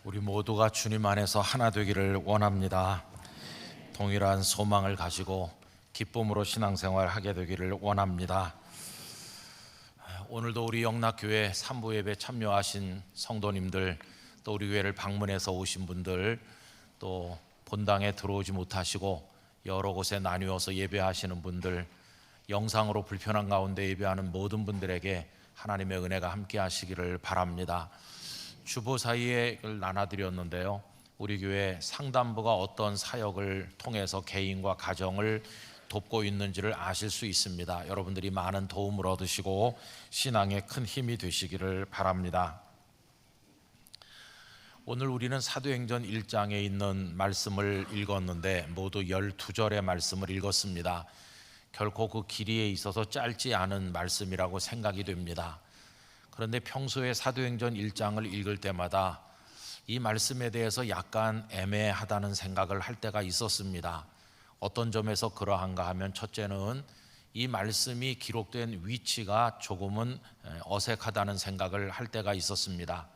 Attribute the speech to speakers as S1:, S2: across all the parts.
S1: 우리 모두가 주님 안에서 하나 되기를 원합니다. 동일한 소망을 가지고 기쁨으로 신앙생활 하게 되기를 원합니다. 오늘도 우리 영락교회 3부 예배 참여하신 성도님들, 또 우리 교회를 방문해서 오신 분들, 또 본당에 들어오지 못하시고 여러 곳에 나뉘어서 예배하시는 분들, 영상으로 불편한 가운데 예배하는 모든 분들에게 하나님의 은혜가 함께 하시기를 바랍니다. 주보 사이에 나눠드렸는데요, 우리 교회 상담부가 어떤 사역을 통해서 개인과 가정을 돕고 있는지를 아실 수 있습니다. 여러분들이 많은 도움을 얻으시고 신앙에 큰 힘이 되시기를 바랍니다. 오늘 우리는 사도행전 1장에 있는 말씀을 읽었는데 모두 12절의 말씀을 읽었습니다. 결코 그 길이에 있어서 짧지 않은 말씀이라고 생각이 됩니다. 그런데 평소에 사도행전 1장을 읽을 때마다 이 말씀에 대해서 약간 애매하다는 생각을 할 때가 있었습니다. 어떤 점에서 그러한가 하면, 첫째는 이 말씀이 기록된 위치가 조금은 어색하다는 생각을 할 때가 있었습니다.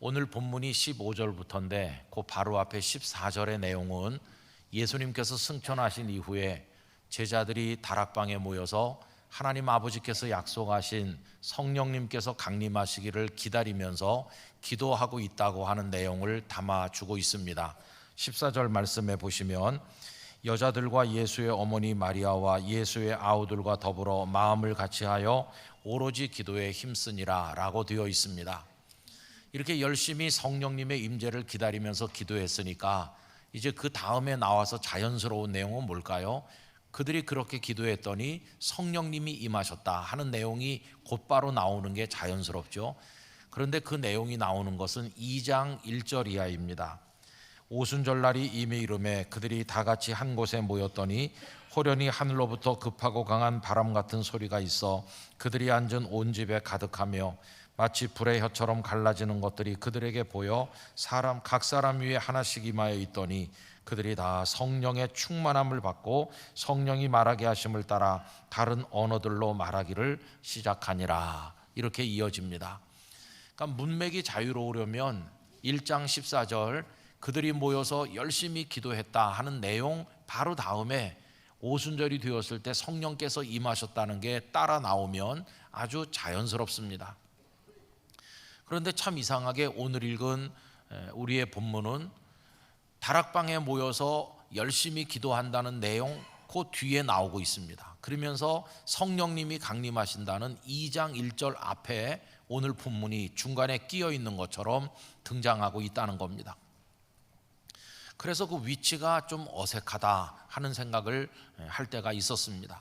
S1: 오늘 본문이 15절부터인데 그 바로 앞에 14절의 내용은 예수님께서 승천하신 이후에 제자들이 다락방에 모여서 하나님 아버지께서 약속하신 성령님께서 강림하시기를 기다리면서 기도하고 있다고 하는 내용을 담아주고 있습니다. 14절 말씀에 보시면, 여자들과 예수의 어머니 마리아와 예수의 아우들과 더불어 마음을 같이하여 오로지 기도에 힘쓰니라 라고 되어 있습니다. 이렇게 열심히 성령님의 임재를 기다리면서 기도했으니까 이제 그 다음에 나와서 자연스러운 내용은 뭘까요? 그들이 그렇게 기도했더니 성령님이 임하셨다 하는 내용이 곧바로 나오는 게 자연스럽죠. 그런데 그 내용이 나오는 것은 2장 1절 이하입니다. 오순절날이 이미 이르매 그들이 다 같이 한 곳에 모였더니 호련히 하늘로부터 급하고 강한 바람 같은 소리가 있어 그들이 앉은 온 집에 가득하며 마치 불의 혀처럼 갈라지는 것들이 그들에게 보여 각 사람 위에 하나씩 임하여 있더니 그들이 다 성령의 충만함을 받고 성령이 말하게 하심을 따라 다른 언어들로 말하기를 시작하니라. 이렇게 이어집니다. 그러니까 문맥이 자유로우려면 1장 14절 그들이 모여서 열심히 기도했다 하는 내용 바로 다음에 오순절이 되었을 때 성령께서 임하셨다는 게 따라 나오면 아주 자연스럽습니다. 그런데 참 이상하게 오늘 읽은 우리의 본문은 다락방에 모여서 열심히 기도한다는 내용 그 뒤에 나오고 있습니다. 그러면서 성령님이 강림하신다는 2장 1절 앞에 오늘 본문이 중간에 끼어 있는 것처럼 등장하고 있다는 겁니다. 그래서 그 위치가 좀 어색하다 하는 생각을 할 때가 있었습니다.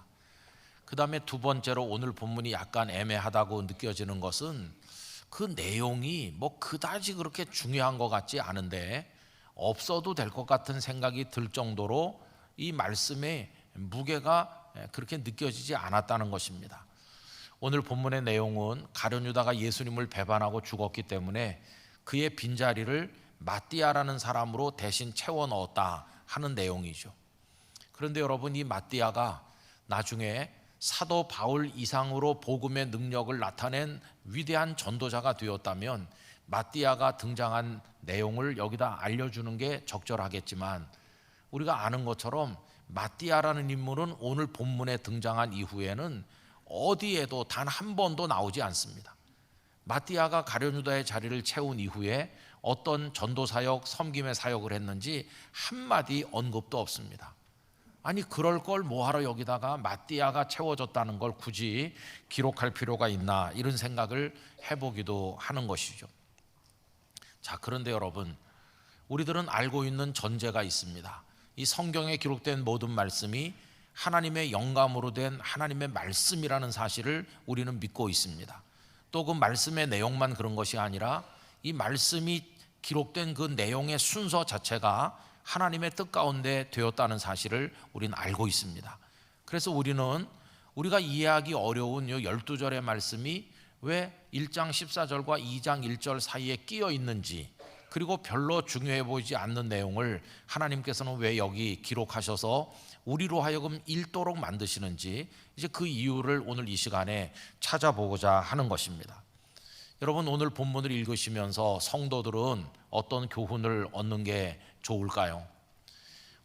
S1: 그 다음에 두 번째로 오늘 본문이 약간 애매하다고 느껴지는 것은 그 내용이 뭐 그다지 그렇게 중요한 것 같지 않은데 없어도 될 것 같은 생각이 들 정도로 이 말씀의 무게가 그렇게 느껴지지 않았다는 것입니다. 오늘 본문의 내용은 가룟 유다가 예수님을 배반하고 죽었기 때문에 그의 빈자리를 마띠아라는 사람으로 대신 채워 넣었다 하는 내용이죠. 그런데 여러분, 이 마띠아가 나중에 사도 바울 이상으로 복음의 능력을 나타낸 위대한 전도자가 되었다면 마띠아가 등장한 내용을 여기다 알려주는 게 적절하겠지만, 우리가 아는 것처럼 마띠아라는 인물은 오늘 본문에 등장한 이후에는 어디에도 단 한 번도 나오지 않습니다. 마띠아가 가룟 유다의 자리를 채운 이후에 어떤 전도사역, 섬김의 사역을 했는지 한마디 언급도 없습니다. 아니, 그럴 걸 뭐하러 여기다가 마띠아가 채워졌다는 걸 굳이 기록할 필요가 있나, 이런 생각을 해보기도 하는 것이죠. 자, 그런데 여러분, 우리들은 알고 있는 전제가 있습니다. 이 성경에 기록된 모든 말씀이 하나님의 영감으로 된 하나님의 말씀이라는 사실을 우리는 믿고 있습니다. 또 그 말씀의 내용만 그런 것이 아니라 이 말씀이 기록된 그 내용의 순서 자체가 하나님의 뜻 가운데 되었다는 사실을 우리는 알고 있습니다. 그래서 우리가 이해하기 어려운 이 12절의 말씀이 왜 1장 14절과 2장 1절 사이에 끼어 있는지, 그리고 별로 중요해 보이지 않는 내용을 하나님께서는 왜 여기 기록하셔서 우리로 하여금 읽도록 만드시는지, 이제 그 이유를 오늘 이 시간에 찾아보고자 하는 것입니다. 여러분, 오늘 본문을 읽으시면서 성도들은 어떤 교훈을 얻는 게 좋을까요?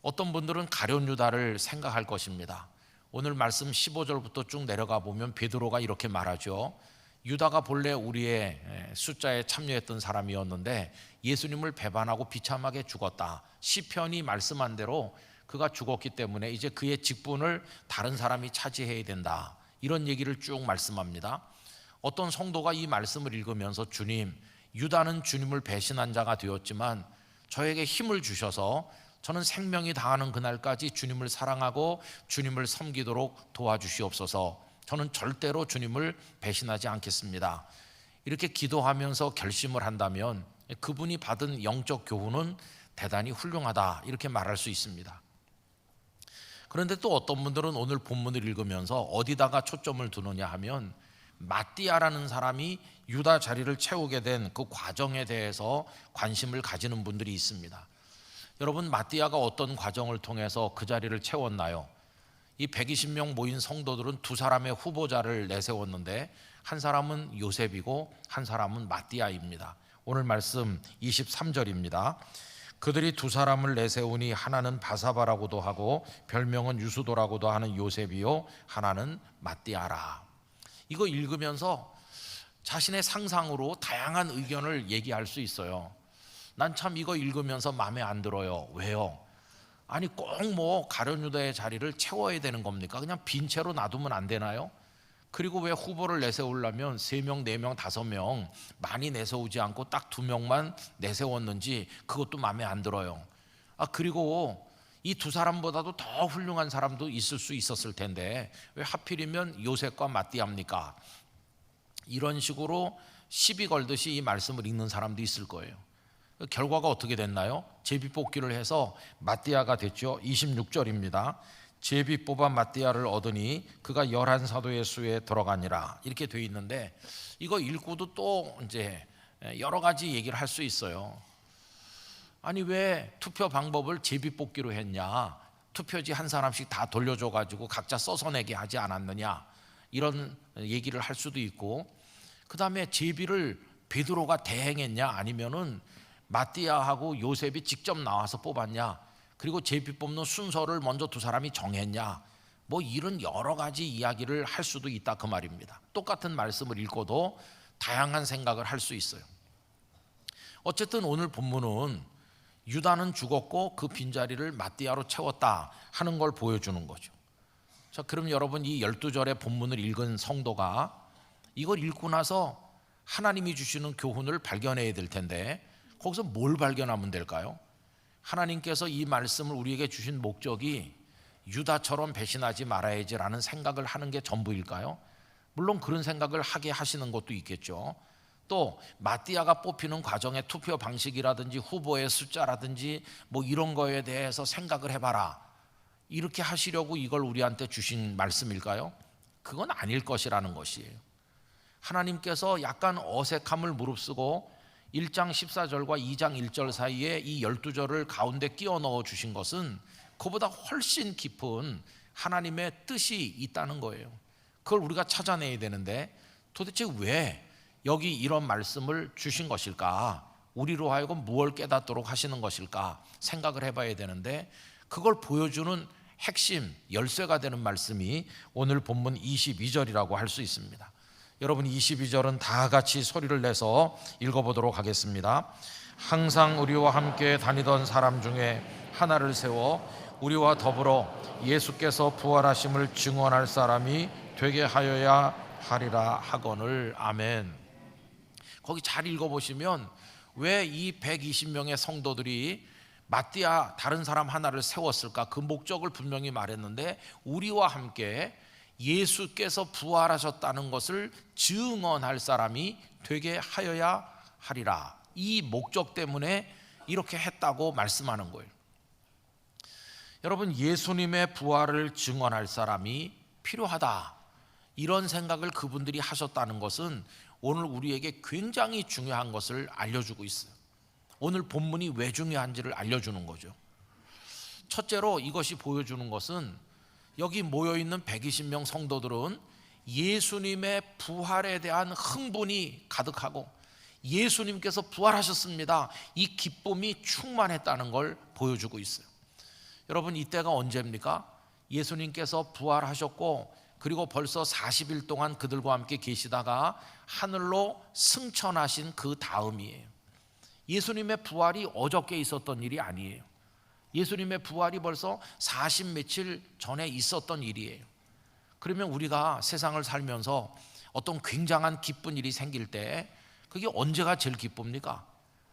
S1: 어떤 분들은 가룟 유다를 생각할 것입니다. 오늘 말씀 15절부터 쭉 내려가 보면 베드로가 이렇게 말하죠. 유다가 본래 우리의 숫자에 참여했던 사람이었는데 예수님을 배반하고 비참하게 죽었다. 시편이 말씀한 대로 그가 죽었기 때문에 이제 그의 직분을 다른 사람이 차지해야 된다. 이런 얘기를 쭉 말씀합니다. 어떤 성도가 이 말씀을 읽으면서 주님, 유다는 주님을 배신한 자가 되었지만 저에게 힘을 주셔서 저는 생명이 다하는 그날까지 주님을 사랑하고 주님을 섬기도록 도와주시옵소서. 저는 절대로 주님을 배신하지 않겠습니다. 이렇게 기도하면서 결심을 한다면 그분이 받은 영적 교훈은 대단히 훌륭하다, 이렇게 말할 수 있습니다. 그런데 또 어떤 분들은 오늘 본문을 읽으면서 어디다가 초점을 두느냐 하면 마띠아라는 사람이 유다 자리를 채우게 된 그 과정에 대해서 관심을 가지는 분들이 있습니다. 여러분, 마띠아가 어떤 과정을 통해서 그 자리를 채웠나요? 이 120명 모인 성도들은 두 사람의 후보자를 내세웠는데 한 사람은 요셉이고 한 사람은 마띠아입니다. 오늘 말씀 23절입니다. 그들이 두 사람을 내세우니 하나는 바사바라고도 하고 별명은 유수도라고도 하는 요셉이요, 하나는 마띠아라. 이거 읽으면서 자신의 상상으로 다양한 의견을 얘기할 수 있어요. 난 참 이거 읽으면서 마음에 안 들어요. 왜요? 아니 꼭 뭐 가룟 유다의 자리를 채워야 되는 겁니까? 그냥 빈 채로 놔두면 안 되나요? 그리고 왜 후보를 내세우려면 3명, 4명, 5명 많이 내세우지 않고 딱 2명만 내세웠는지 그것도 마음에 안 들어요. 그리고 이 두 사람보다도 더 훌륭한 사람도 있을 수 있었을 텐데 왜 하필이면 요셉과 마띠아입니까? 이런 식으로 시비 걸듯이 이 말씀을 읽는 사람도 있을 거예요. 결과가 어떻게 됐나요? 제비뽑기를 해서 마띠아가 됐죠. 26절입니다. 제비 뽑아 마띠아를 얻으니 그가 11사도의 수에 들어가니라, 이렇게 돼 있는데 이거 읽고도 또 이제 여러 가지 얘기를 할 수 있어요. 아니 왜 투표 방법을 제비뽑기로 했냐? 투표지 한 사람씩 다 돌려줘 가지고 각자 써서 내게 하지 않았느냐? 이런 얘기를 할 수도 있고, 그 다음에 제비를 베드로가 대행했냐 아니면은 마띠아하고 요셉이 직접 나와서 뽑았냐, 그리고 제비 뽑는 순서를 먼저 두 사람이 정했냐, 뭐 이런 여러 가지 이야기를 할 수도 있다, 그 말입니다. 똑같은 말씀을 읽고도 다양한 생각을 할 수 있어요. 어쨌든 오늘 본문은 유다는 죽었고 그 빈자리를 마띠아로 채웠다 하는 걸 보여주는 거죠. 자, 그럼 여러분, 이 12절의 본문을 읽은 성도가 이걸 읽고 나서 하나님이 주시는 교훈을 발견해야 될 텐데 거기서 뭘 발견하면 될까요? 하나님께서 이 말씀을 우리에게 주신 목적이 유다처럼 배신하지 말아야지라는 생각을 하는 게 전부일까요? 물론 그런 생각을 하게 하시는 것도 있겠죠. 또 마띠아가 뽑히는 과정의 투표 방식이라든지 후보의 숫자라든지 뭐 이런 거에 대해서 생각을 해봐라, 이렇게 하시려고 이걸 우리한테 주신 말씀일까요? 그건 아닐 것이라는 것이에요. 하나님께서 약간 어색함을 무릅쓰고 1장 14절과 2장 1절 사이에 이 12절을 가운데 끼워 넣어 주신 것은 그보다 훨씬 깊은 하나님의 뜻이 있다는 거예요. 그걸 우리가 찾아내야 되는데 도대체 왜 여기 이런 말씀을 주신 것일까? 우리로 하여금 무엇을 깨닫도록 하시는 것일까? 생각을 해봐야 되는데 그걸 보여주는 핵심 열쇠가 되는 말씀이 오늘 본문 22절이라고 할 수 있습니다. 여러분, 22절은 다 같이 소리를 내서 읽어보도록 하겠습니다. 항상 우리와 함께 다니던 사람 중에 하나를 세워 우리와 더불어 예수께서 부활하심을 증언할 사람이 되게 하여야 하리라 하거늘. 아멘. 거기 잘 읽어보시면 왜 이 120명의 성도들이 마띠아 다른 사람 하나를 세웠을까? 그 목적을 분명히 말했는데 우리와 함께 예수께서 부활하셨다는 것을 증언할 사람이 되게 하여야 하리라, 이 목적 때문에 이렇게 했다고 말씀하는 거예요. 여러분, 예수님의 부활을 증언할 사람이 필요하다, 이런 생각을 그분들이 하셨다는 것은 오늘 우리에게 굉장히 중요한 것을 알려주고 있어요. 오늘 본문이 왜 중요한지를 알려주는 거죠. 첫째로 이것이 보여주는 것은 여기 모여있는 120명 성도들은 예수님의 부활에 대한 흥분이 가득하고 예수님께서 부활하셨습니다, 이 기쁨이 충만했다는 걸 보여주고 있어요. 여러분, 이때가 언제입니까? 예수님께서 부활하셨고 그리고 벌써 40일 동안 그들과 함께 계시다가 하늘로 승천하신 그 다음이에요. 예수님의 부활이 어저께 있었던 일이 아니에요. 예수님의 부활이 벌써 40 며칠 전에 있었던 일이에요. 그러면 우리가 세상을 살면서 어떤 굉장한 기쁜 일이 생길 때 그게 언제가 제일 기쁩니까?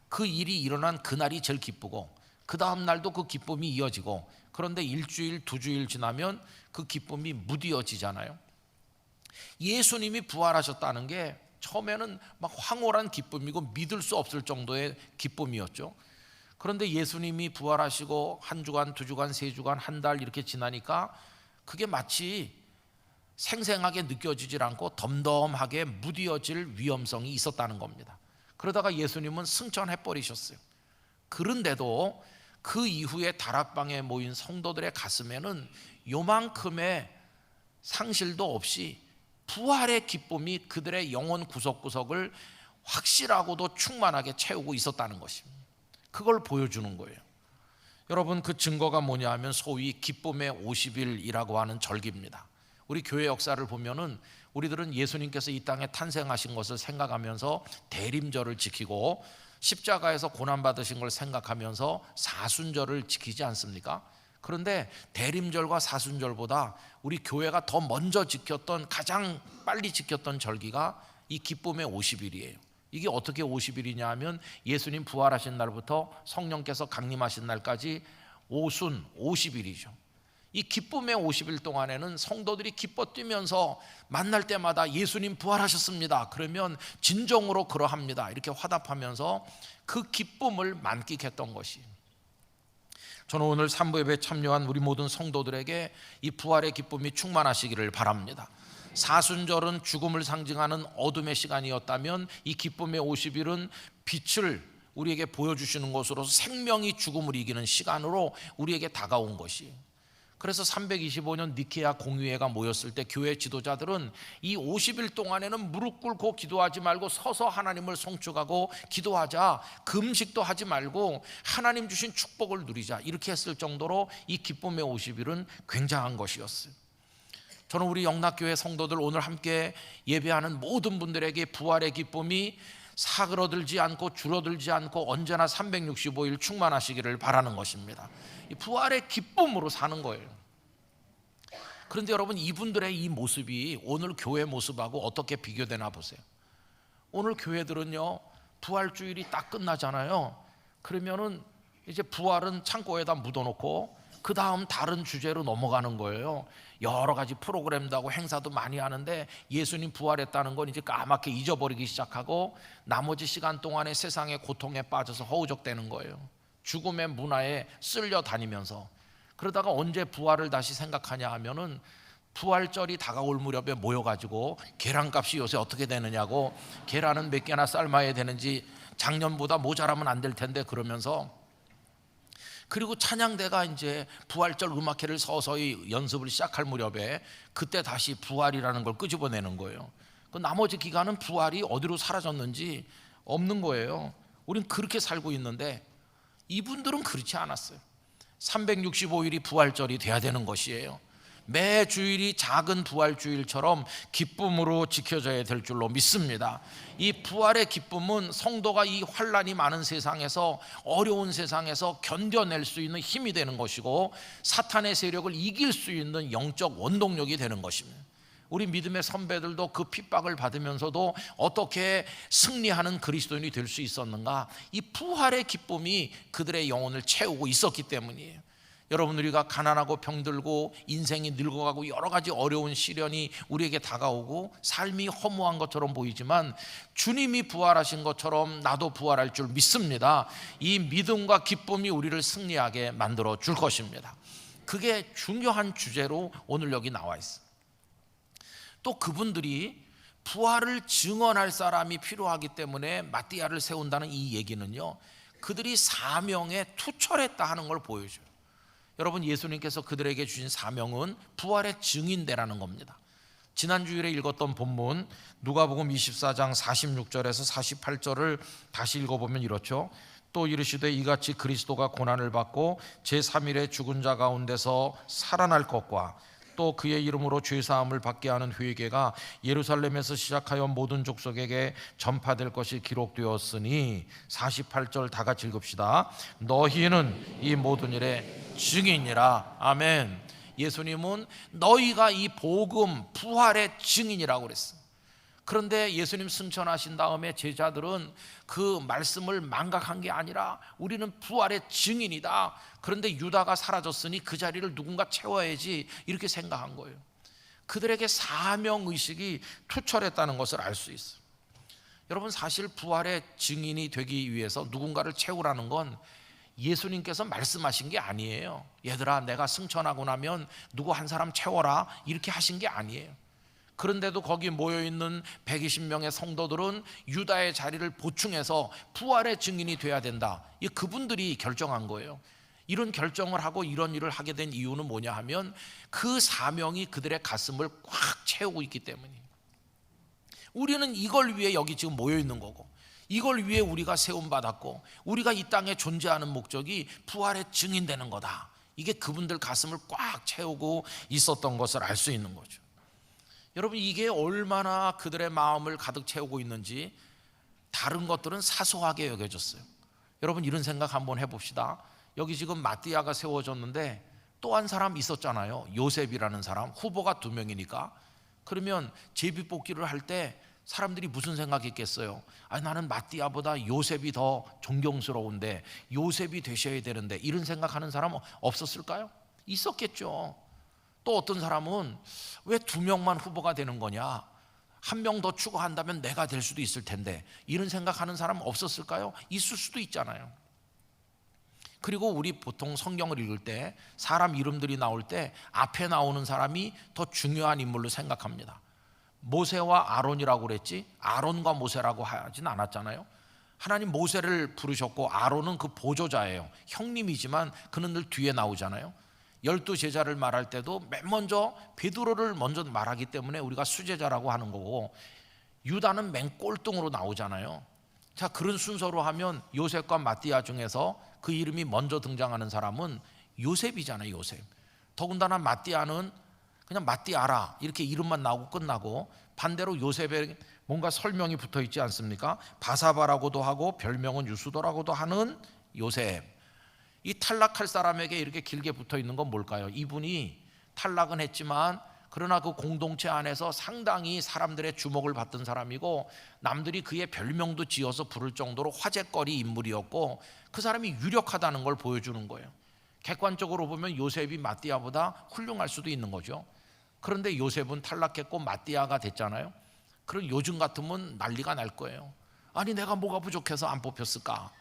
S1: 그 일이 일어난 그날이 제일 기쁘고 그 다음 날도 그 기쁨이 이어지고, 그런데 일주일, 두 주일 지나면 그 기쁨이 무뎌지잖아요. 예수님이 부활하셨다는 게 처음에는 막 황홀한 기쁨이고 믿을 수 없을 정도의 기쁨이었죠. 그런데 예수님이 부활하시고 한 주간, 두 주간, 세 주간, 한 달 이렇게 지나니까 그게 마치 생생하게 느껴지질 않고 덤덤하게 무뎌질 위험성이 있었다는 겁니다. 그러다가 예수님은 승천해 버리셨어요. 그런데도 그 이후에 다락방에 모인 성도들의 가슴에는 요만큼의 상실도 없이 부활의 기쁨이 그들의 영혼 구석구석을 확실하고도 충만하게 채우고 있었다는 것입니다. 그걸 보여주는 거예요. 여러분, 그 증거가 뭐냐 하면 소위 기쁨의 50일이라고 하는 절기입니다. 우리 교회 역사를 보면은 우리들은 예수님께서 이 땅에 탄생하신 것을 생각하면서 대림절을 지키고 십자가에서 고난받으신 걸 생각하면서 사순절을 지키지 않습니까? 그런데 대림절과 사순절보다 우리 교회가 더 먼저 지켰던, 가장 빨리 지켰던 절기가 이 기쁨의 50일이에요. 이게 어떻게 50일이냐 하면 예수님 부활하신 날부터 성령께서 강림하신 날까지 오순 50일이죠. 이 기쁨의 50일 동안에는 성도들이 기뻐 뛰면서 만날 때마다 예수님 부활하셨습니다, 그러면 진정으로 그러합니다, 이렇게 화답하면서 그 기쁨을 만끽했던 것이, 저는 오늘 3부 예배에 참여한 우리 모든 성도들에게 이 부활의 기쁨이 충만하시기를 바랍니다. 사순절은 죽음을 상징하는 어둠의 시간이었다면 이 기쁨의 50일은 빛을 우리에게 보여주시는 것으로서 생명이 죽음을 이기는 시간으로 우리에게 다가온 것이, 그래서 325년 니케아 공의회가 모였을 때 교회 지도자들은 이 50일 동안에는 무릎 꿇고 기도하지 말고 서서 하나님을 송축하고 기도하자, 금식도 하지 말고 하나님 주신 축복을 누리자, 이렇게 했을 정도로 이 기쁨의 50일은 굉장한 것이었어요. 저는 우리 영락교회 성도들, 오늘 함께 예배하는 모든 분들에게 부활의 기쁨이 사그러들지 않고 줄어들지 않고 언제나 365일 충만하시기를 바라는 것입니다. 이 부활의 기쁨으로 사는 거예요. 그런데 여러분, 이분들의 이 모습이 오늘 교회 모습하고 어떻게 비교되나 보세요. 오늘 교회들은요, 부활주일이 딱 끝나잖아요. 그러면은 이제 부활은 창고에다 묻어놓고 그 다음 다른 주제로 넘어가는 거예요. 여러 가지 프로그램도 하고 행사도 많이 하는데 예수님 부활했다는 건 이제 까맣게 잊어버리기 시작하고 나머지 시간 동안에 세상의 고통에 빠져서 허우적대는 거예요. 죽음의 문화에 쓸려 다니면서. 그러다가 언제 부활을 다시 생각하냐 하면은 부활절이 다가올 무렵에 모여가지고 계란값이 요새 어떻게 되느냐고, 계란은 몇 개나 삶아야 되는지, 작년보다 모자라면 안 될 텐데, 그러면서, 그리고 찬양대가 이제 부활절 음악회를 서서히 연습을 시작할 무렵에 그때 다시 부활이라는 걸 끄집어내는 거예요. 그 나머지 기간은 부활이 어디로 사라졌는지 없는 거예요. 우린 그렇게 살고 있는데 이분들은 그렇지 않았어요. 365일이 부활절이 돼야 되는 것이에요. 매 주일이 작은 부활주일처럼 기쁨으로 지켜져야 될 줄로 믿습니다. 이 부활의 기쁨은 성도가 이 환난이 많은 세상에서, 어려운 세상에서 견뎌낼 수 있는 힘이 되는 것이고 사탄의 세력을 이길 수 있는 영적 원동력이 되는 것입니다. 우리 믿음의 선배들도 그 핍박을 받으면서도 어떻게 승리하는 그리스도인이 될 수 있었는가? 이 부활의 기쁨이 그들의 영혼을 채우고 있었기 때문이에요. 여러분, 우리가 가난하고 병들고 인생이 늙어가고 여러 가지 어려운 시련이 우리에게 다가오고 삶이 허무한 것처럼 보이지만 주님이 부활하신 것처럼 나도 부활할 줄 믿습니다. 이 믿음과 기쁨이 우리를 승리하게 만들어 줄 것입니다. 그게 중요한 주제로 오늘 여기 나와 있어요. 또 그분들이 부활을 증언할 사람이 필요하기 때문에 마띠아를 세운다는 이 얘기는요, 그들이 사명에 투철했다 하는 걸 보여줘요. 여러분, 예수님께서 그들에게 주신 사명은 부활의 증인되라는 겁니다. 지난 주일에 읽었던 본문 누가복음 24장 46절에서 48절을 다시 읽어보면 이렇죠. 또 이르시되 이같이 그리스도가 고난을 받고 제3일에 죽은 자 가운데서 살아날 것과 또 그의 이름으로 죄사함을 받게 하는 회개가 예루살렘에서 시작하여 모든 족속에게 전파될 것이 기록되었으니 48절 다 같이 읽읍시다. 너희는 이 모든 일의 증인이라. 아멘. 예수님은 너희가 이 복음 부활의 증인이라고 그랬어요. 그런데 예수님 승천하신 다음에 제자들은 그 말씀을 망각한 게 아니라 우리는 부활의 증인이다. 그런데 유다가 사라졌으니 그 자리를 누군가 채워야지 이렇게 생각한 거예요. 그들에게 사명의식이 투철했다는 것을 알 수 있어요. 여러분, 사실 부활의 증인이 되기 위해서 누군가를 채우라는 건 예수님께서 말씀하신 게 아니에요. 얘들아, 내가 승천하고 나면 누구 한 사람 채워라 이렇게 하신 게 아니에요. 그런데도 거기 모여있는 120명의 성도들은 유다의 자리를 보충해서 부활의 증인이 돼야 된다. 그분들이 결정한 거예요. 이런 결정을 하고 이런 일을 하게 된 이유는 뭐냐 하면 그 사명이 그들의 가슴을 꽉 채우고 있기 때문이에요. 우리는 이걸 위해 여기 지금 모여있는 거고, 이걸 위해 우리가 세움받았고, 우리가 이 땅에 존재하는 목적이 부활의 증인되는 거다. 이게 그분들 가슴을 꽉 채우고 있었던 것을 알 수 있는 거죠. 여러분, 이게 얼마나 그들의 마음을 가득 채우고 있는지 다른 것들은 사소하게 여겨졌어요. 여러분, 이런 생각 한번 해봅시다. 여기 지금 마띠아가 세워졌는데 또 한 사람 있었잖아요. 요셉이라는 사람. 후보가 2명이니까. 그러면 제비뽑기를 할 때 사람들이 무슨 생각했겠어요? 나는 마띠아보다 요셉이 더 존경스러운데 요셉이 되셔야 되는데, 이런 생각하는 사람 없었을까요? 있었겠죠. 또 어떤 사람은 왜 2명만 후보가 되는 거냐, 1명 더 추가한다면 내가 될 수도 있을 텐데, 이런 생각하는 사람 없었을까요? 있을 수도 있잖아요. 그리고 우리 보통 성경을 읽을 때 사람 이름들이 나올 때 앞에 나오는 사람이 더 중요한 인물로 생각합니다. 모세와 아론이라고 그랬지 아론과 모세라고 하진 않았잖아요. 하나님 모세를 부르셨고 아론은 그 보조자예요. 형님이지만 그는 늘 뒤에 나오잖아요. 12제자를 말할 때도 맨 먼저 베드로를 먼저 말하기 때문에 우리가 수제자라고 하는 거고, 유다는 맨 꼴등으로 나오잖아요. 자, 그런 순서로 하면 요셉과 마띠아 중에서 그 이름이 먼저 등장하는 사람은 요셉이잖아요. 요셉. 더군다나 마띠아는 그냥 마띠아라 이렇게 이름만 나오고 끝나고, 반대로 요셉에 뭔가 설명이 붙어 있지 않습니까? 바사바라고도 하고 별명은 유수도라고도 하는 요셉. 이 탈락할 사람에게 이렇게 길게 붙어 있는 건 뭘까요? 이분이 탈락은 했지만 그러나 그 공동체 안에서 상당히 사람들의 주목을 받던 사람이고, 남들이 그의 별명도 지어서 부를 정도로 화제거리 인물이었고, 그 사람이 유력하다는 걸 보여주는 거예요. 객관적으로 보면 요셉이 마띠아보다 훌륭할 수도 있는 거죠. 그런데 요셉은 탈락했고 마띠아가 됐잖아요. 그럼 요즘 같으면 난리가 날 거예요. 아니, 내가 뭐가 부족해서 안 뽑혔을까?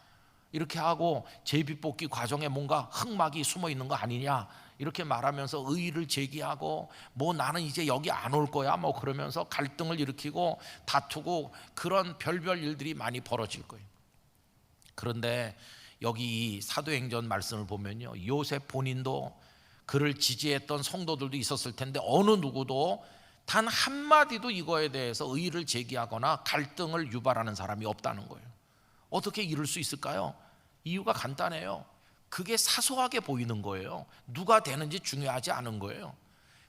S1: 이렇게 하고 제비뽑기 과정에 뭔가 흑막이 숨어 있는 거 아니냐 이렇게 말하면서 의의를 제기하고, 뭐 나는 이제 여기 안 올 거야 뭐 그러면서 갈등을 일으키고 다투고, 그런 별별 일들이 많이 벌어질 거예요. 그런데 여기 이 사도행전 말씀을 보면요, 요셉 본인도 그를 지지했던 성도들도 있었을 텐데 어느 누구도 단 한마디도 이거에 대해서 의의를 제기하거나 갈등을 유발하는 사람이 없다는 거예요. 어떻게 이럴 수 있을까요? 이유가 간단해요. 그게 사소하게 보이는 거예요. 누가 되는지 중요하지 않은 거예요.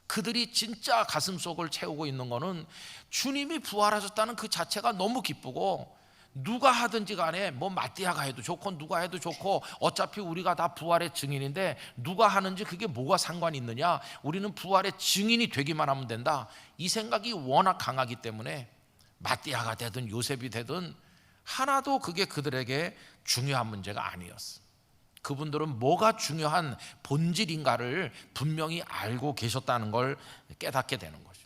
S1: 그들이 진짜 가슴속을 채우고 있는 거는 주님이 부활하셨다는 그 자체가 너무 기쁘고, 누가 하든지 간에 뭐 마띠아가 해도 좋고 누가 해도 좋고 어차피 우리가 다 부활의 증인인데 누가 하는지 그게 뭐가 상관이 있느냐, 우리는 부활의 증인이 되기만 하면 된다, 이 생각이 워낙 강하기 때문에 마띠아가 되든 요셉이 되든 하나도 그게 그들에게 중요한 문제가 아니었어. 그분들은 뭐가 중요한 본질인가를 분명히 알고 계셨다는 걸 깨닫게 되는 거죠.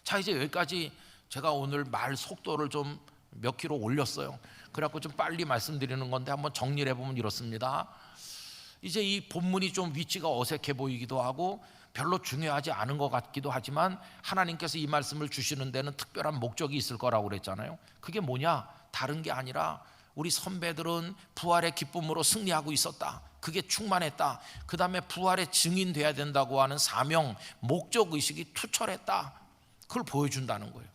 S1: 자, 이제 여기까지 제가 오늘 말 속도를 좀 몇 킬로 올렸어요. 그래갖고 좀 빨리 말씀드리는 건데 한번 정리를 해보면 이렇습니다. 이제 이 본문이 좀 위치가 어색해 보이기도 하고 별로 중요하지 않은 것 같기도 하지만, 하나님께서 이 말씀을 주시는 데는 특별한 목적이 있을 거라고 그랬잖아요. 그게 뭐냐? 다른 게 아니라 우리 선배들은 부활의 기쁨으로 승리하고 있었다, 그게 충만했다, 그 다음에 부활의 증인 돼야 된다고 하는 사명, 목적의식이 투철했다, 그걸 보여준다는 거예요.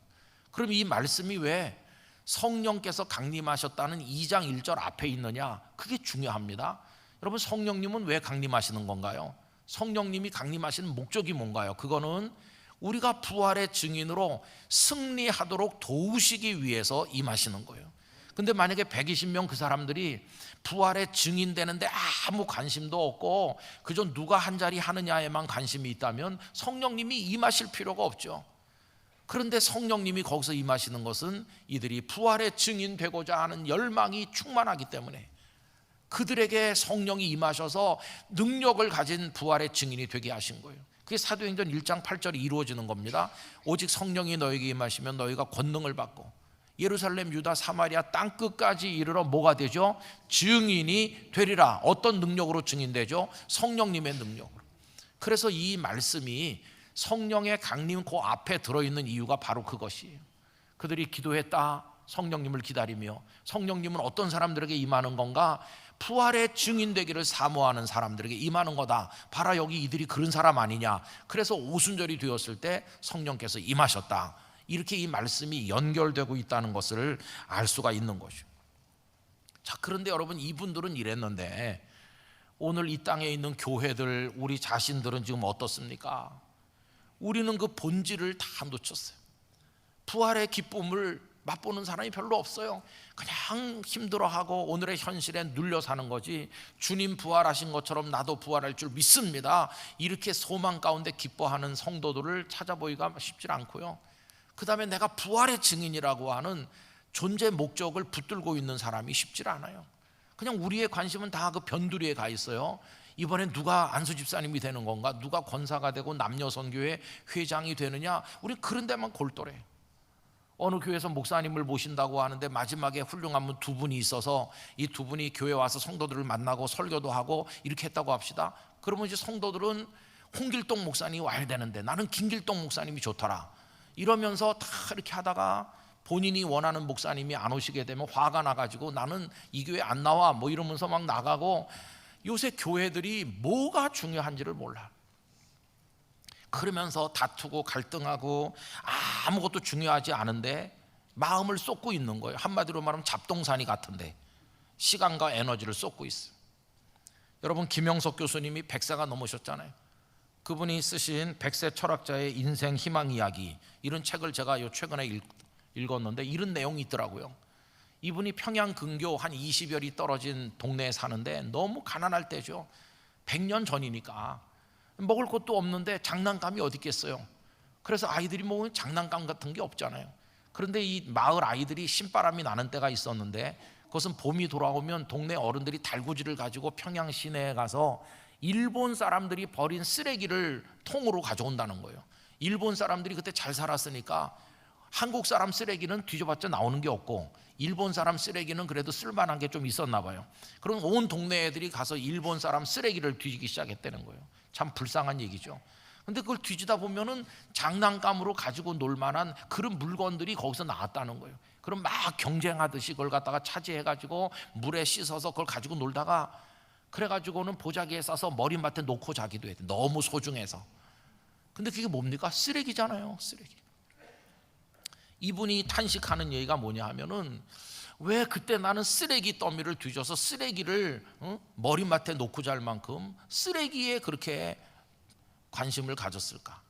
S1: 그럼 이 말씀이 왜 성령께서 강림하셨다는 2장 1절 앞에 있느냐? 그게 중요합니다. 여러분, 성령님은 왜 강림하시는 건가요? 성령님이 강림하시는 목적이 뭔가요? 그거는 우리가 부활의 증인으로 승리하도록 도우시기 위해서 임하시는 거예요. 근데 만약에 120명 그 사람들이 부활의 증인 되는데 아무 관심도 없고 그저 누가 한 자리 하느냐에만 관심이 있다면 성령님이 임하실 필요가 없죠. 그런데 성령님이 거기서 임하시는 것은 이들이 부활의 증인 되고자 하는 열망이 충만하기 때문에 그들에게 성령이 임하셔서 능력을 가진 부활의 증인이 되게 하신 거예요. 그게 사도행전 1장 8절이 이루어지는 겁니다. 오직 성령이 너에게 임하시면 너희가 권능을 받고 예루살렘, 유다, 사마리아 땅 끝까지 이르러 뭐가 되죠? 증인이 되리라. 어떤 능력으로 증인되죠? 성령님의 능력으로. 그래서 이 말씀이 성령의 강림 그 앞에 들어있는 이유가 바로 그것이에요. 그들이 기도했다. 성령님을 기다리며 성령님은 어떤 사람들에게 임하는 건가? 부활의 증인 되기를 사모하는 사람들에게 임하는 거다. 봐라, 여기 이들이 그런 사람 아니냐. 그래서 오순절이 되었을 때 성령께서 임하셨다. 이렇게 이 말씀이 연결되고 있다는 것을 알 수가 있는 것이죠. 자, 그런데 여러분, 이분들은 이랬는데 오늘 이 땅에 있는 교회들, 우리 자신들은 지금 어떻습니까? 우리는 그 본질을 다 놓쳤어요. 부활의 기쁨을 맛보는 사람이 별로 없어요. 그냥 힘들어하고 오늘의 현실에 눌려 사는 거지, 주님 부활하신 것처럼 나도 부활할 줄 믿습니다, 이렇게 소망 가운데 기뻐하는 성도들을 찾아보기가 쉽지 않고요. 그 다음에 내가 부활의 증인이라고 하는 존재 목적을 붙들고 있는 사람이 쉽지 않아요. 그냥 우리의 관심은 다 그 변두리에 가 있어요. 이번엔 누가 안수 집사님이 되는 건가? 누가 권사가 되고 남녀선교회 회장이 되느냐? 우리 그런 데만 골똘해. 어느 교회에서 목사님을 모신다고 하는데 마지막에 훌륭한 분 두 분이 있어서 이 두 분이 교회 와서 성도들을 만나고 설교도 하고 이렇게 했다고 합시다. 그러면 이제 성도들은 홍길동 목사님이 와야 되는데 나는 김길동 목사님이 좋더라, 이러면서 다 이렇게 하다가 본인이 원하는 목사님이 안 오시게 되면 화가 나가지고 나는 이 교회 안 나와 뭐 이러면서 막 나가고, 요새 교회들이 뭐가 중요한지를 몰라. 그러면서 다투고 갈등하고 아무것도 중요하지 않은데 마음을 쏟고 있는 거예요. 한마디로 말하면 잡동사니 같은데 시간과 에너지를 쏟고 있어요. 여러분, 김영석 교수님이 100세가 넘으셨잖아요. 그분이 쓰신 100세 철학자의 인생 희망 이야기, 이런 책을 제가 최근에 읽었는데 이런 내용이 있더라고요. 이분이 평양 근교 한 20여리 떨어진 동네에 사는데 너무 가난할 때죠. 100년 전이니까 먹을 것도 없는데 장난감이 어디 있겠어요. 그래서 아이들이 먹는 장난감 같은 게 없잖아요. 그런데 이 마을 아이들이 신바람이 나는 때가 있었는데 그것은 봄이 돌아오면 동네 어른들이 달구지를 가지고 평양 시내에 가서 일본 사람들이 버린 쓰레기를 통으로 가져온다는 거예요. 일본 사람들이 그때 잘 살았으니까 한국 사람 쓰레기는 뒤져봤자 나오는 게 없고 일본 사람 쓰레기는 그래도 쓸만한 게 좀 있었나 봐요. 그럼 온 동네 애들이 가서 일본 사람 쓰레기를 뒤지기 시작했다는 거예요. 참 불쌍한 얘기죠. 근데 그걸 뒤지다 보면은 장난감으로 가지고 놀 만한 그런 물건들이 거기서 나왔다는 거예요. 그럼 막 경쟁하듯이 그걸 갖다가 차지해가지고 물에 씻어서 그걸 가지고 놀다가 그래가지고는 보자기에 싸서 머리맡에 놓고 자기도 해요. 너무 소중해서. 근데 그게 뭡니까? 쓰레기잖아요, 쓰레기. 이분이 탄식하는 얘기가 뭐냐 하면은, 왜 그때 나는 쓰레기 더미를 뒤져서 쓰레기를 머리맡에 놓고 잘 만큼 쓰레기에 그렇게 관심을 가졌을까?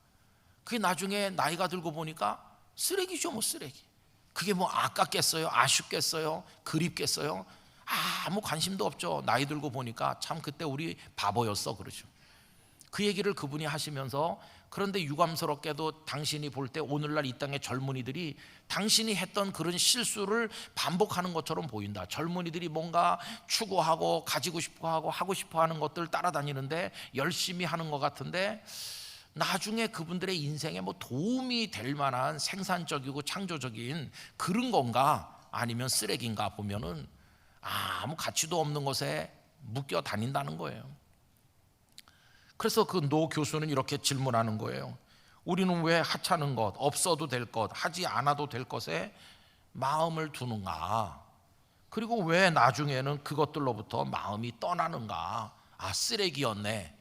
S1: 그게 나중에 나이가 들고 보니까 쓰레기죠, 뭐 쓰레기. 그게 뭐 아깝겠어요? 아쉽겠어요? 그립겠어요? 아무 관심도 없죠. 나이 들고 보니까 참 그때 우리 바보였어, 그러죠. 그 얘기를 그분이 하시면서, 그런데 유감스럽게도 당신이 볼 때 오늘날 이 땅의 젊은이들이 당신이 했던 그런 실수를 반복하는 것처럼 보인다. 젊은이들이 뭔가 추구하고 가지고 싶어하고 하고 싶어하는 것들 따라다니는데 열심히 하는 것 같은데 나중에 그분들의 인생에 뭐 도움이 될 만한 생산적이고 창조적인 그런 건가 아니면 쓰레기인가 보면은 아무 가치도 없는 것에 묶여 다닌다는 거예요. 그래서 그 노 교수는 이렇게 질문하는 거예요. 우리는 왜 하찮은 것, 없어도 될 것, 하지 않아도 될 것에 마음을 두는가? 그리고 왜 나중에는 그것들로부터 마음이 떠나는가? 아, 쓰레기였네,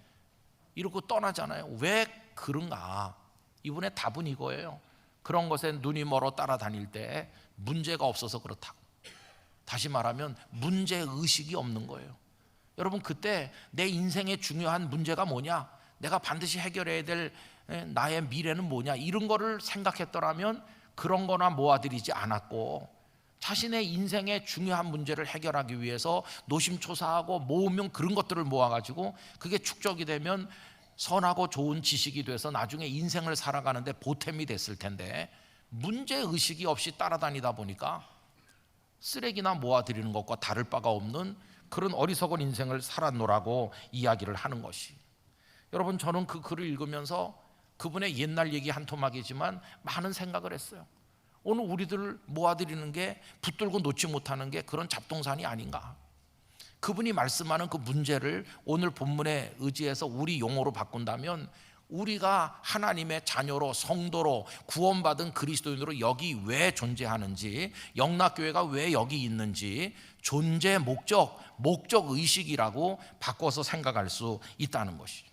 S1: 이러고 떠나잖아요. 왜 그런가? 이분의 답은 이거예요. 그런 것에 눈이 멀어 따라다닐 때 문제가 없어서 그렇다고. 다시 말하면 문제의식이 없는 거예요. 여러분, 그때 내 인생의 중요한 문제가 뭐냐, 내가 반드시 해결해야 될 나의 미래는 뭐냐, 이런 거를 생각했더라면 그런 거나 모아들이지 않았고, 자신의 인생의 중요한 문제를 해결하기 위해서 노심초사하고 모으면 그런 것들을 모아가지고 그게 축적이 되면 선하고 좋은 지식이 돼서 나중에 인생을 살아가는데 보탬이 됐을 텐데, 문제의식이 없이 따라다니다 보니까 쓰레기나 모아들이는 것과 다를 바가 없는 그런 어리석은 인생을 살았노라고 이야기를 하는 것이. 여러분, 저는 그 글을 읽으면서 그분의 옛날 얘기 한 토막이지만 많은 생각을 했어요. 오늘 우리들 모아들이는 게 붙들고 놓지 못하는 게 그런 잡동산이 아닌가. 그분이 말씀하는 그 문제를 오늘 본문에 의지해서 우리 용어로 바꾼다면, 우리가 하나님의 자녀로, 성도로, 구원받은 그리스도인으로 여기 왜 존재하는지, 영락교회가 왜 여기 있는지 존재 목적, 목적의식이라고 바꿔서 생각할 수 있다는 것이.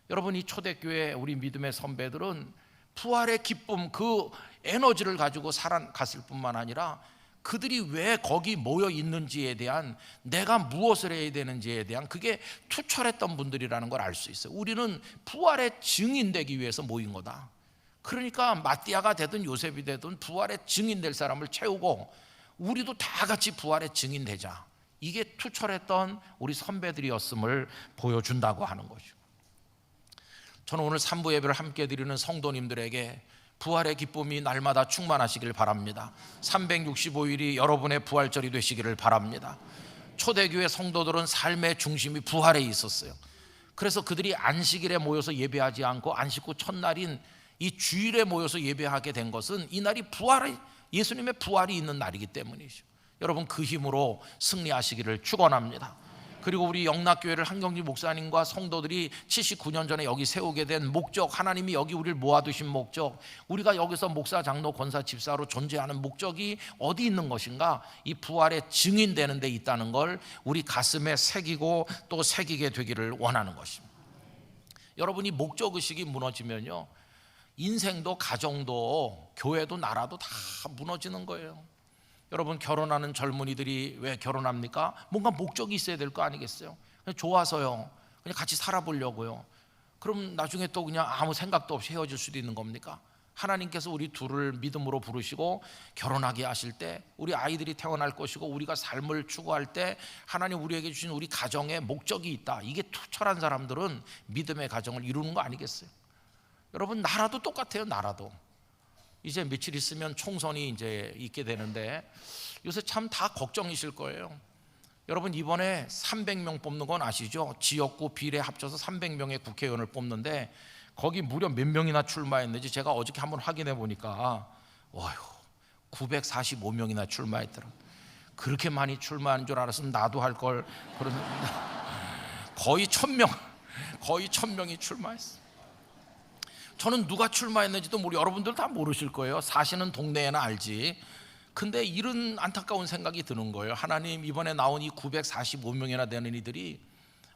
S1: 여러분, 이 초대교회 우리 믿음의 선배들은 부활의 기쁨, 그 에너지를 가지고 살아갔을 뿐만 아니라 그들이 왜 거기 모여 있는지에 대한, 내가 무엇을 해야 되는지에 대한 그게 투철했던 분들이라는 걸 알 수 있어요. 우리는 부활의 증인되기 위해서 모인 거다. 그러니까 마띠아가 되든 요셉이 되든 부활의 증인될 사람을 채우고 우리도 다 같이 부활의 증인되자. 이게 투철했던 우리 선배들이었음을 보여준다고 하는 거죠. 저는 오늘 3부 예배를 함께 드리는 성도님들에게 부활의 기쁨이 날마다 충만하시길 바랍니다. 365일이 여러분의 부활절이 되시기를 바랍니다. 초대교회 성도들은 삶의 중심이 부활에 있었어요. 그래서 그들이 안식일에 모여서 예배하지 않고 안식 후 첫날인 이 주일에 모여서 예배하게 된 것은 이날이 예수님의 부활이 있는 날이기 때문이죠. 여러분, 그 힘으로 승리하시기를 축원합니다. 그리고 우리 영락교회를 한경지 목사님과 성도들이 79년 전에 여기 세우게 된 목적, 하나님이 여기 우리를 모아두신 목적, 우리가 여기서 목사, 장로, 권사, 집사로 존재하는 목적이 어디 있는 것인가, 이 부활의 증인되는 데 있다는 걸 우리 가슴에 새기고 또 새기게 되기를 원하는 것입니다. 여러분이 목적의식이 무너지면요, 인생도 가정도 교회도 나라도 다 무너지는 거예요. 여러분, 결혼하는 젊은이들이 왜 결혼합니까? 뭔가 목적이 있어야 될 거 아니겠어요? 그냥 좋아서요, 그냥 같이 살아보려고요. 그럼 나중에 또 그냥 아무 생각도 없이 헤어질 수도 있는 겁니까? 하나님께서 우리 둘을 믿음으로 부르시고 결혼하게 하실 때, 우리 아이들이 태어날 것이고 우리가 삶을 추구할 때 하나님 우리에게 주신 우리 가정에 목적이 있다. 이게 투철한 사람들은 믿음의 가정을 이루는 거 아니겠어요? 여러분, 나라도 똑같아요. 나라도 이제 며칠 있으면 총선이 이제 있게 되는데 요새 참 다 걱정이실 거예요. 여러분, 이번에 300명 뽑는 건 아시죠? 지역구 비례 합쳐서 300명의 국회의원을 뽑는데 거기 무려 몇 명이나 출마했는지 제가 어저께 한번 확인해 보니까 945명이나 출마했더라고요. 그렇게 많이 출마한 줄 알았으면 나도 할 걸. 그런 거의 1000명이 출마했어요. 저는 누가 출마했는지도 여러분들 다 모르실 거예요. 사시는 동네에나 알지. 근데 이런 안타까운 생각이 드는 거예요. 하나님, 이번에 나온 이 945명이나 되는 이들이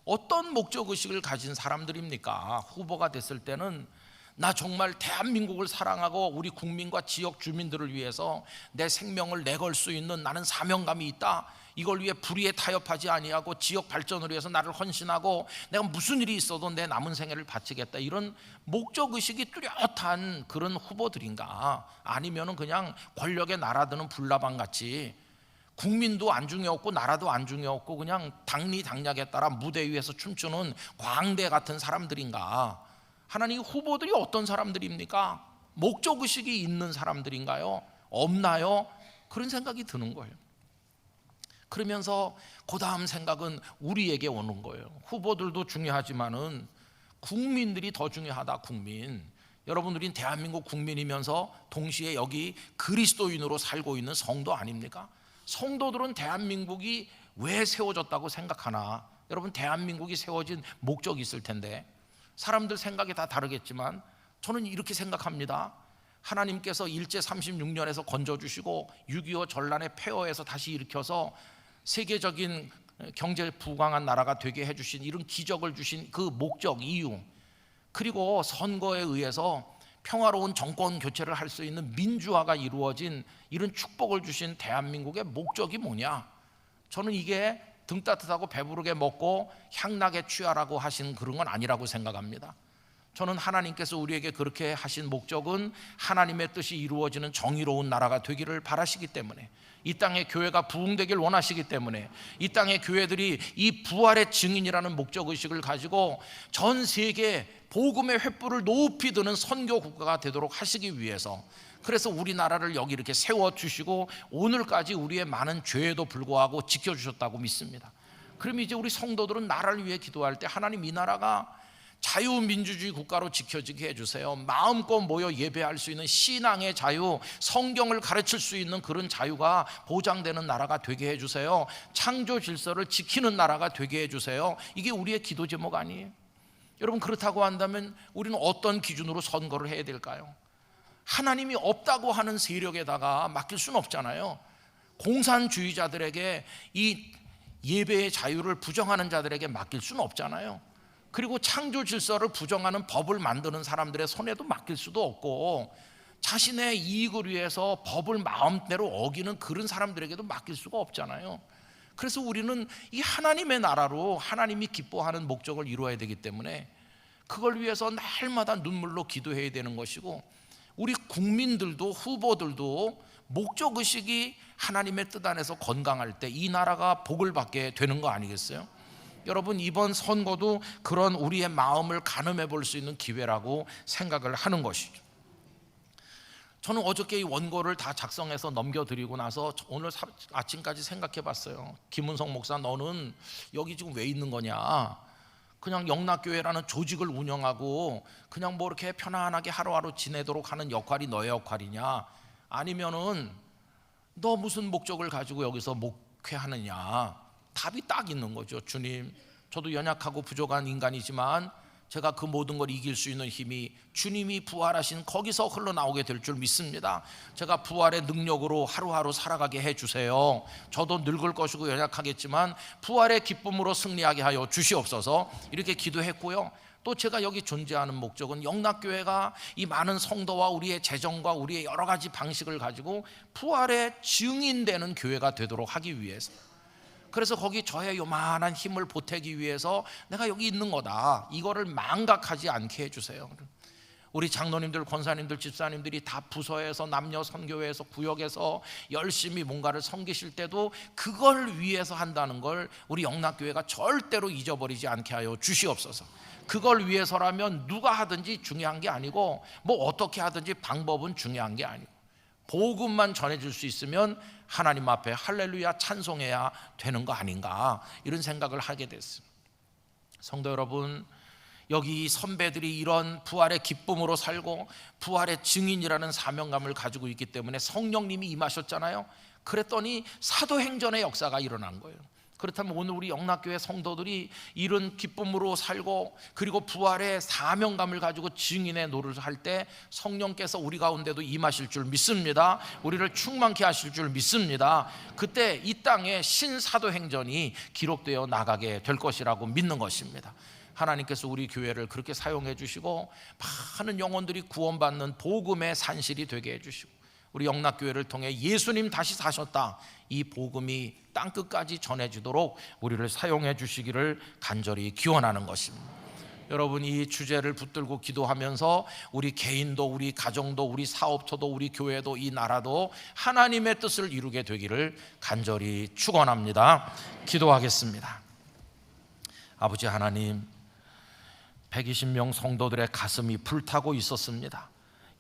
S1: 어떤 목적의식을 가진 사람들입니까? 후보가 됐을 때는 나 정말 대한민국을 사랑하고 우리 국민과 지역 주민들을 위해서 내 생명을 내걸 수 있는 나는 사명감이 있다. 이걸 위해 불의에 타협하지 아니하고 지역 발전을 위해서 나를 헌신하고 내가 무슨 일이 있어도 내 남은 생애를 바치겠다. 이런 목적의식이 뚜렷한 그런 후보들인가? 아니면은 그냥 권력에 날아드는 불나방같이 국민도 안중에 없고 나라도 안중에 없고 그냥 당리당략에 따라 무대 위에서 춤추는 광대 같은 사람들인가? 하나님, 후보들이 어떤 사람들입니까? 목적의식이 있는 사람들인가요? 없나요? 그런 생각이 드는 거예요. 그러면서 그 다음 생각은 우리에게 오는 거예요. 후보들도 중요하지만은 국민들이 더 중요하다. 국민. 여러분, 우린 대한민국 국민이면서 동시에 여기 그리스도인으로 살고 있는 성도 아닙니까? 성도들은 대한민국이 왜 세워졌다고 생각하나? 여러분, 대한민국이 세워진 목적이 있을 텐데 사람들 생각이 다 다르겠지만 저는 이렇게 생각합니다. 하나님께서 일제 36년에서 건져주시고 6.25 전란의 폐허에서 다시 일으켜서 세계적인 경제 부강한 나라가 되게 해주신 이런 기적을 주신 그 목적, 이유, 그리고 선거에 의해서 평화로운 정권 교체를 할 수 있는 민주화가 이루어진 이런 축복을 주신 대한민국의 목적이 뭐냐? 저는 이게 등 따뜻하고 배부르게 먹고 향나게 취하라고 하신 그런 건 아니라고 생각합니다. 저는 하나님께서 우리에게 그렇게 하신 목적은 하나님의 뜻이 이루어지는 정의로운 나라가 되기를 바라시기 때문에, 이 땅의 교회가 부흥되길 원하시기 때문에, 이 땅의 교회들이 이 부활의 증인이라는 목적의식을 가지고 전 세계 복음의 횃불을 높이 드는 선교 국가가 되도록 하시기 위해서, 그래서 우리나라를 여기 이렇게 세워주시고 오늘까지 우리의 많은 죄에도 불구하고 지켜주셨다고 믿습니다. 그럼 이제 우리 성도들은 나라를 위해 기도할 때 하나님 이 나라가 자유민주주의 국가로 지켜지게 해주세요. 마음껏 모여 예배할 수 있는 신앙의 자유, 성경을 가르칠 수 있는 그런 자유가 보장되는 나라가 되게 해주세요. 창조 질서를 지키는 나라가 되게 해주세요. 이게 우리의 기도 제목 아니에요? 여러분, 그렇다고 한다면 우리는 어떤 기준으로 선거를 해야 될까요? 하나님이 없다고 하는 세력에다가 맡길 수는 없잖아요. 공산주의자들에게, 이 예배의 자유를 부정하는 자들에게 맡길 수는 없잖아요. 그리고 창조 질서를 부정하는 법을 만드는 사람들의 손에도 맡길 수도 없고, 자신의 이익을 위해서 법을 마음대로 어기는 그런 사람들에게도 맡길 수가 없잖아요. 그래서 우리는 이 하나님의 나라로 하나님이 기뻐하는 목적을 이루어야 되기 때문에 그걸 위해서 날마다 눈물로 기도해야 되는 것이고, 우리 국민들도 후보들도 목적의식이 하나님의 뜻 안에서 건강할 때 이 나라가 복을 받게 되는 거 아니겠어요? 여러분, 이번 선거도 그런 우리의 마음을 가늠해 볼 수 있는 기회라고 생각을 하는 것이죠. 저는 어저께 이 원고를 다 작성해서 넘겨드리고 나서 오늘 아침까지 생각해 봤어요. 김은성 목사, 너는 여기 지금 왜 있는 거냐? 그냥 영락교회라는 조직을 운영하고 그냥 뭐 이렇게 편안하게 하루하루 지내도록 하는 역할이 너의 역할이냐? 아니면은 너 무슨 목적을 가지고 여기서 목회하느냐? 답이 딱 있는 거죠. 주님, 저도 연약하고 부족한 인간이지만 제가 그 모든 걸 이길 수 있는 힘이 주님이 부활하신 거기서 흘러나오게 될 줄 믿습니다. 제가 부활의 능력으로 하루하루 살아가게 해주세요. 저도 늙을 것이고 연약하겠지만 부활의 기쁨으로 승리하게 하여 주시옵소서, 이렇게 기도했고요. 또 제가 여기 존재하는 목적은 영락교회가 이 많은 성도와 우리의 재정과 우리의 여러 가지 방식을 가지고 부활의 증인되는 교회가 되도록 하기 위해서, 그래서 거기 저의 요만한 힘을 보태기 위해서 내가 여기 있는 거다, 이거를 망각하지 않게 해주세요. 우리 장로님들, 권사님들, 집사님들이 다 부서에서, 남녀 선교회에서, 구역에서 열심히 뭔가를 섬기실 때도 그걸 위해서 한다는 걸 우리 영락교회가 절대로 잊어버리지 않게 하여 주시옵소서. 그걸 위해서라면 누가 하든지 중요한 게 아니고, 뭐 어떻게 하든지 방법은 중요한 게 아니고, 복음만 전해줄 수 있으면 하나님 앞에 할렐루야 찬송해야 되는 거 아닌가, 이런 생각을 하게 됐습니다. 성도 여러분, 여기 선배들이 이런 부활의 기쁨으로 살고 부활의 증인이라는 사명감을 가지고 있기 때문에 성령님이 임하셨잖아요. 그랬더니 사도행전의 역사가 일어난 거예요. 그렇다면 오늘 우리 영락교회 성도들이 이런 기쁨으로 살고 그리고 부활의 사명감을 가지고 증인의 노릇을 할 때 성령께서 우리 가운데도 임하실 줄 믿습니다. 우리를 충만케 하실 줄 믿습니다. 그때 이 땅에 신사도행전이 기록되어 나가게 될 것이라고 믿는 것입니다. 하나님께서 우리 교회를 그렇게 사용해 주시고 많은 영혼들이 구원받는 복음의 산실이 되게 해주시고, 우리 영락교회를 통해 예수님 다시 사셨다, 이 복음이 땅끝까지 전해지도록 우리를 사용해 주시기를 간절히 기원하는 것입니다. 여러분, 이 주제를 붙들고 기도하면서 우리 개인도, 우리 가정도, 우리 사업처도, 우리 교회도, 이 나라도 하나님의 뜻을 이루게 되기를 간절히 축원합니다. 기도하겠습니다. 아버지 하나님, 120명 성도들의 가슴이 불타고 있었습니다.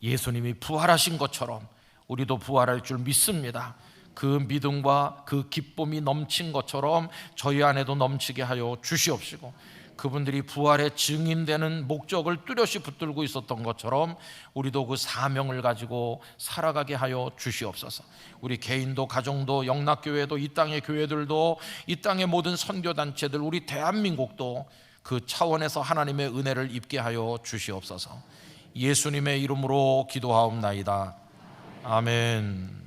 S1: 예수님이 부활하신 것처럼 우리도 부활할 줄 믿습니다. 그 믿음과 그 기쁨이 넘친 것처럼 저희 안에도 넘치게 하여 주시옵시고, 그분들이 부활의 증인되는 목적을 뚜렷이 붙들고 있었던 것처럼 우리도 그 사명을 가지고 살아가게 하여 주시옵소서. 우리 개인도, 가정도, 영락교회도, 이 땅의 교회들도, 이 땅의 모든 선교단체들, 우리 대한민국도 그 차원에서 하나님의 은혜를 입게 하여 주시옵소서. 예수님의 이름으로 기도하옵나이다. 아멘.